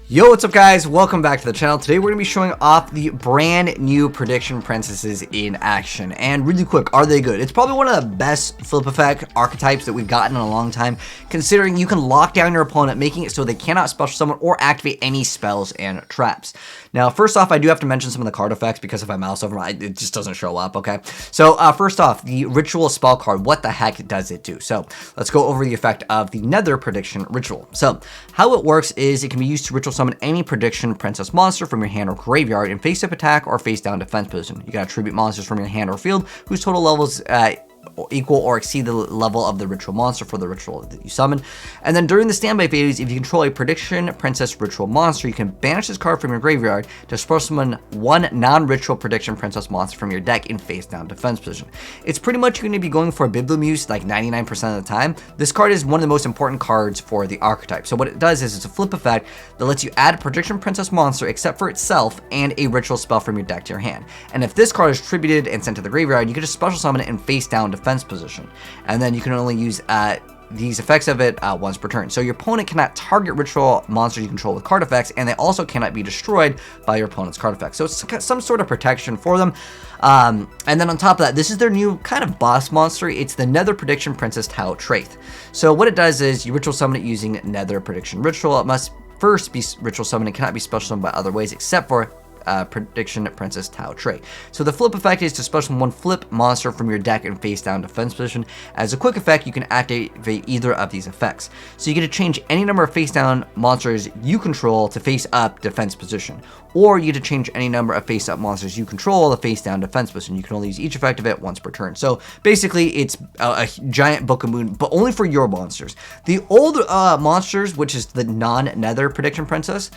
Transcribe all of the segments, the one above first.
Yo, what's up guys? Welcome back to the channel. Today we're going to be showing off the brand new prediction princesses in action. And really quick, are they good? It's probably one of the best flip effect archetypes that we've gotten in a long time, considering you can lock down your opponent, making it so they cannot special summon or activate any spells and traps. Now, first off, I do have to mention some of the card effects because if I mouse over it just doesn't show up, okay? So first off, the ritual spell card, what the heck does it do? So let's go over the effect of the Nether prediction ritual. So how it works is it can be used to ritual summon any prediction princess monster from your hand or graveyard in face-up attack or face-down defense position. You got attribute monsters from your hand or field whose total levels equal or exceed the level of the ritual monster for the ritual that you summon. And then during the standby phase, if you control a prediction princess ritual monster, you can banish this card from your graveyard to special summon one non-ritual prediction princess monster from your deck in face-down defense position. It's pretty much going to be going for a Bibliomuse like 99% of the time. This card is one of the most important cards for the archetype. So what it does is it's a flip effect that lets you add a prediction princess monster except for itself and a ritual spell from your deck to your hand. And if this card is tributed and sent to the graveyard, you can just special summon it in face-down defense position, and then you can only use these effects of it once per turn. So your opponent cannot target ritual monsters you control with card effects, and they also cannot be destroyed by your opponent's card effects. So it's some sort of protection for them. And then on top of that, this is their new kind of boss monster. It's the Nether Prediction Princess Tau Traith. So what it does is you ritual summon it using Nether Prediction Ritual. It must first be ritual summoned and cannot be special summoned by other ways except for prediction princess Tau Traith. So the flip effect is to special summon one flip monster from your deck in face down defense position. As a quick effect, you can activate either of these effects. So you get to change any number of face down monsters you control to face up defense position, or you get to change any number of face up monsters you control to face down defense position. You can only use each effect of it once per turn. So basically it's a giant Book of Moon, but only for your monsters. The old monsters, which is the non-Nether prediction princess,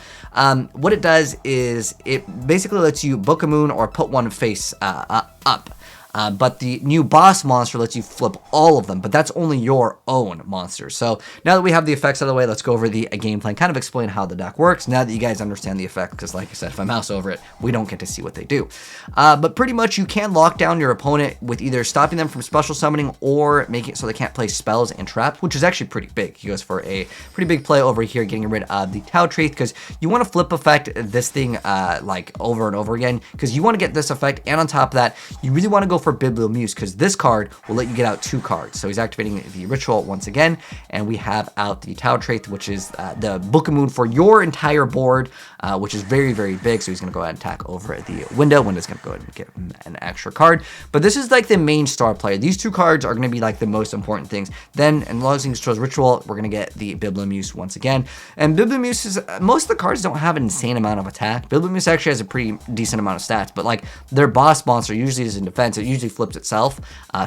what it does is it basically lets you Book a Moon or put one face up. But the new boss monster lets you flip all of them, but that's only your own monsters. So now that we have the effects out of the way, let's go over the game plan, kind of explain how the deck works now that you guys understand the effect, because like I said, if I mouse over it, we don't get to see what they do. But pretty much you can lock down your opponent with either stopping them from special summoning or making it so they can't play spells and traps, which is actually pretty big. He goes for a pretty big play over here, getting rid of the Tau Traith, because you want to flip effect this thing like over and over again, because you want to get this effect, and on top of that, you really want to go for Bibliomuse, because this card will let you get out 2 cards. So he's activating the ritual once again, and we have out the Tau Traith, which is the Book of Moon for your entire board, which is very, very big. So he's going to go ahead and attack over the window. Window's going to go ahead and get an extra card. But this is like the main star player. These 2 cards are going to be like the most important things. Then, and as long as he controls ritual, we're going to get the Bibliomuse once again. And Bibliomuse is, most of the cards don't have an insane amount of attack. Bibliomuse actually has a pretty decent amount of stats, but like their boss monster usually is in defense. It usually flips itself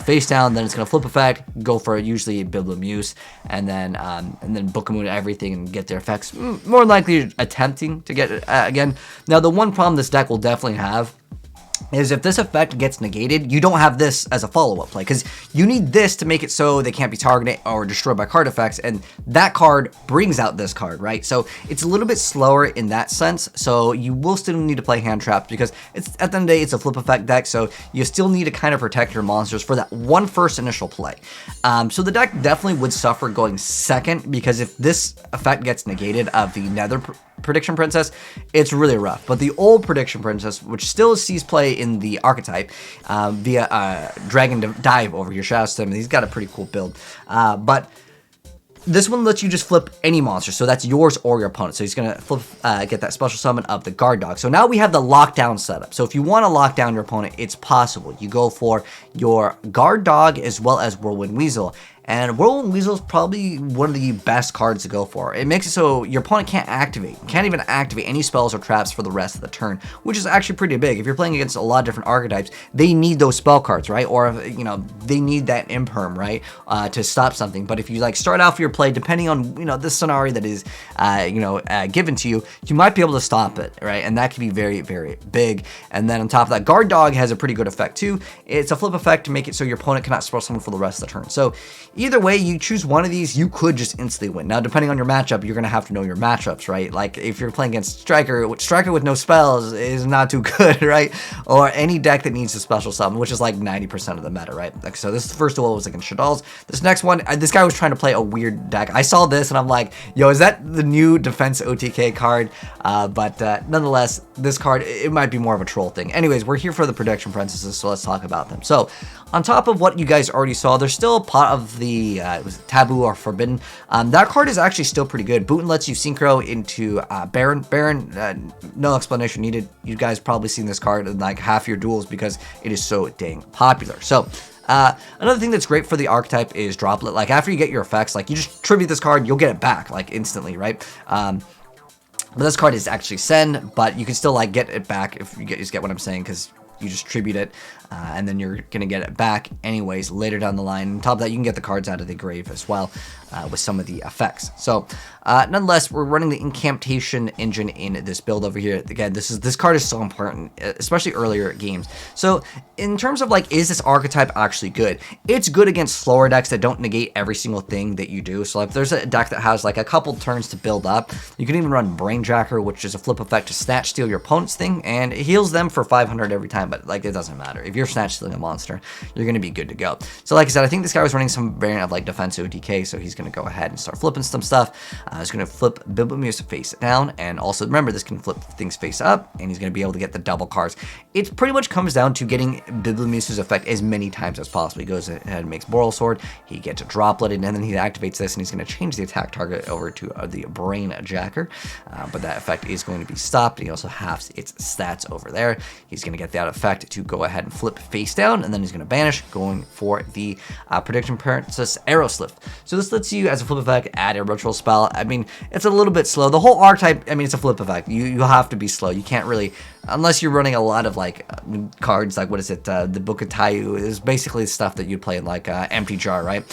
face down, then it's going to flip effect, go for usually a Bibliomuse, and then Book of Moon everything and get their effects. More likely attempting to get it again. Now the one problem this deck will definitely have is if this effect gets negated, you don't have this as a follow-up play, because you need this to make it so they can't be targeted or destroyed by card effects, and that card brings out this card, right? So it's a little bit slower in that sense, so you will still need to play hand traps, because it's at the end of the day, it's a flip effect deck, so you still need to kind of protect your monsters for that one first initial play. So the deck definitely would suffer going second, because if this effect gets negated of the Nether Prediction Princess, it's really rough. But the old Prediction Princess, which still sees play in the archetype via Dragon Dive over here, shout out to him, he's got a pretty cool build. But this one lets you just flip any monster, so that's yours or your opponent. So he's going to flip, get that special summon of the Guard Dog. So now we have the lockdown setup. So if you want to lock down your opponent, it's possible. You go for your Guard Dog as well as Whirlwind Weasel. And Whirlwind Weasel is probably one of the best cards to go for. It makes it so your opponent can't even activate any spells or traps for the rest of the turn, which is actually pretty big. If you're playing against a lot of different archetypes, they need those spell cards, right? Or, you know, they need that imperm, right, to stop something. But if you like start out your play, depending on, you know, the scenario that is, given to you, you might be able to stop it, right? And that can be very, very big. And then on top of that, Guard Dog has a pretty good effect too. It's a flip effect to make it so your opponent cannot spell summon for the rest of the turn. So either way, you choose one of these, you could just instantly win. Now, depending on your matchup, you're going to have to know your matchups, right? Like, if you're playing against Striker with no spells is not too good, right? Or any deck that needs a special summon, which is like 90% of the meta, right? Like, so this first duel was against Shadal's. This next one, this guy was trying to play a weird deck. I saw this and I'm like, yo, is that the new defense OTK card? But nonetheless, this card, it might be more of a troll thing. Anyways, we're here for the Prediction Princesses, so let's talk about them. So, on top of what you guys already saw, there's still a pot of the it was Taboo or Forbidden. That card is actually still pretty good. Boon lets you synchro into Baron. Baron, no explanation needed. You guys probably seen this card in like half your duels because it is so dang popular. So, another thing that's great for the archetype is Droplet. Like, after you get your effects, like, you just tribute this card, you'll get it back, like, instantly, right? But this card is actually Send, but you can still, like, get it back if you get what I'm saying, because you just tribute it, and then you're going to get it back anyways later down the line. On top of that, you can get the cards out of the grave as well with some of the effects. So, nonetheless, we're running the Incantation engine in this build over here. Again, this card is so important, especially earlier games. So, in terms of, like, is this archetype actually good? It's good against slower decks that don't negate every single thing that you do. So, if there's a deck that has, like, a couple turns to build up, you can even run Brainjacker, which is a flip effect to snatch steal your opponent's thing, and it heals them for 500 every time, but, like, it doesn't matter. If you're snatch stealing a monster, you're going to be good to go. So, like I said, I think this guy was running some variant of, like, defense OTK, so he's going to go ahead and start flipping some stuff. He's going to flip Biblimuse face down, and also remember, this can flip things face up, and he's going to be able to get the double cards. It pretty much comes down to getting Biblimuse's effect as many times as possible. He goes ahead and makes Boral Sword, he gets a Droplet, and then he activates this, and he's going to change the attack target over to the Brainjacker, but that effect is going to be stopped. He also halves its stats over there. He's going to get that effect to go ahead and flip face down, and then he's going to banish, going for the Prediction Princess Aeroslift. So this lets you, as a flip effect, add a ritual spell. I mean, it's a little bit slow. The whole archetype, I mean, it's a flip effect. You have to be slow. You can't really, unless you're running a lot of, like, cards, like, what is it, the Book of Tayu is basically stuff that you play in, like, Empty Jar, right?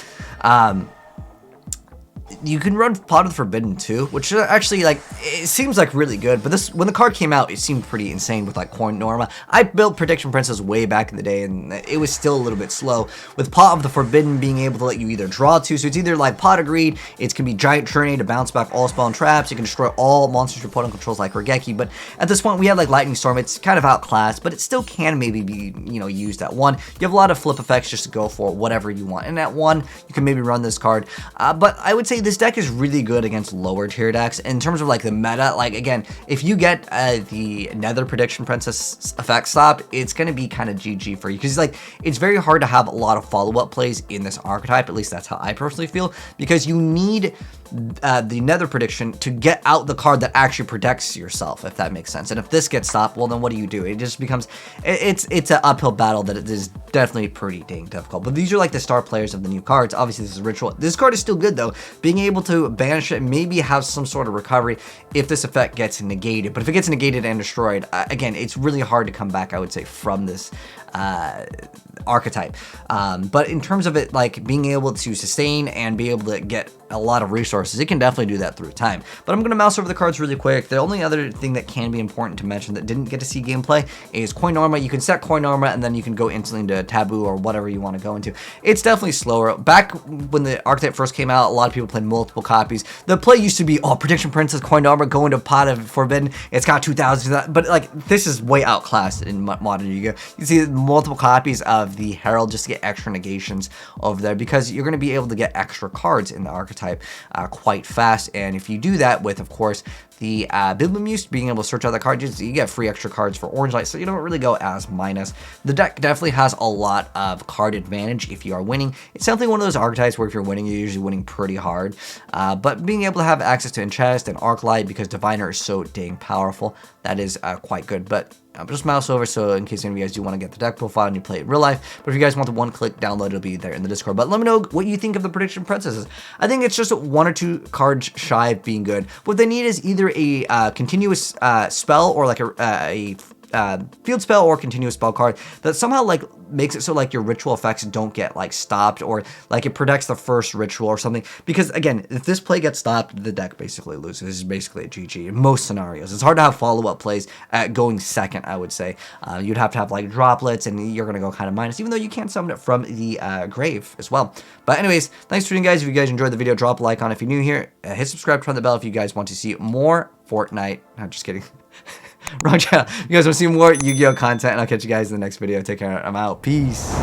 You can run Pot of the Forbidden too, which actually, like, it seems like really good, but this, when the card came out, it seemed pretty insane with, like, Coin Norma. I built Prediction Princess way back in the day, and it was still a little bit slow, with Pot of the Forbidden being able to let you either draw two, so it's either, like, Pot of Greed, it can be Giant Trinity to bounce back all spawn traps, you can destroy all monsters your opponent controls like Regeki, but at this point, we have, like, Lightning Storm, it's kind of outclassed, but it still can maybe be, you know, used at 1. You have a lot of flip effects just to go for whatever you want, and at 1, you can maybe run this card, but I would say this deck is really good against lower tier decks. In terms of, like, the meta, like, again, if you get the Nether Prediction Princess effect stop, it's going to be kind of GG for you, because, like, it's very hard to have a lot of follow-up plays in this archetype. At least that's how I personally feel, because you need the Nether Prediction to get out the card that actually protects yourself, if that makes sense. And if this gets stopped, well, then what do? It just becomes, it's an uphill battle that is definitely pretty dang difficult. But these are, like, the star players of the new cards. Obviously, this is Ritual. This card is still good, though. Being able to banish it, maybe have some sort of recovery if this effect gets negated. But if it gets negated and destroyed, again, it's really hard to come back, I would say, from this archetype. But in terms of it, like, being able to sustain and be able to get a lot of resources, it can definitely do that through time. But I'm going to mouse over the cards really quick. The only other thing that can be important to mention that didn't get to see gameplay is Coin Norma. You can set Coin Norma, and then you can go instantly into Taboo or whatever you want to go into. It's definitely slower. Back when the archetype first came out, a lot of people played multiple copies. The play used to be, oh, Prediction Princess, Coin Norma, go into Pot of Forbidden. It's got 2,000, but, like, this is way outclassed in modern YuGiOh. You see multiple copies of the Herald just to get extra negations over there, because you're going to be able to get extra cards in the archetype quite fast. And if you do that with, of course, the Biblimuse being able to search out the cards, you get free extra cards for Orange Light, so you don't really go as minus. The deck definitely has a lot of card advantage if you are winning. It's definitely one of those archetypes where if you're winning, you're usually winning pretty hard. But being able to have access to Enchest and Arc Light, because Diviner is so dang powerful, that is quite good. But just mouse over, so in case any of you guys do want to get the deck profile and you play it in real life. But if you guys want the one-click download, it'll be there in the Discord. But let me know what you think of the Prediction Princesses. I think it's just 1 or 2 cards shy of being good. What they need is either a continuous spell or, like, a field spell or continuous spell card that somehow like makes it so like your ritual effects don't get like stopped, or like it protects the first ritual or something. Because again, if this play gets stopped, the deck basically loses. This is basically a GG in most scenarios. It's hard to have follow-up plays at going second, I would say. You'd have to have like droplets, and you're gonna go kind of minus, even though you can summon it from the grave as well. But anyways, thanks for tuning, guys. If you guys enjoyed the video, drop a like on it. If you're new here, hit subscribe, turn the bell if you guys want to see more Fortnite. I'm just kidding. Wrong channel. If you guys want to see more Yu-Gi-Oh content, and I'll catch you guys in the next video. Take care. I'm out. Peace.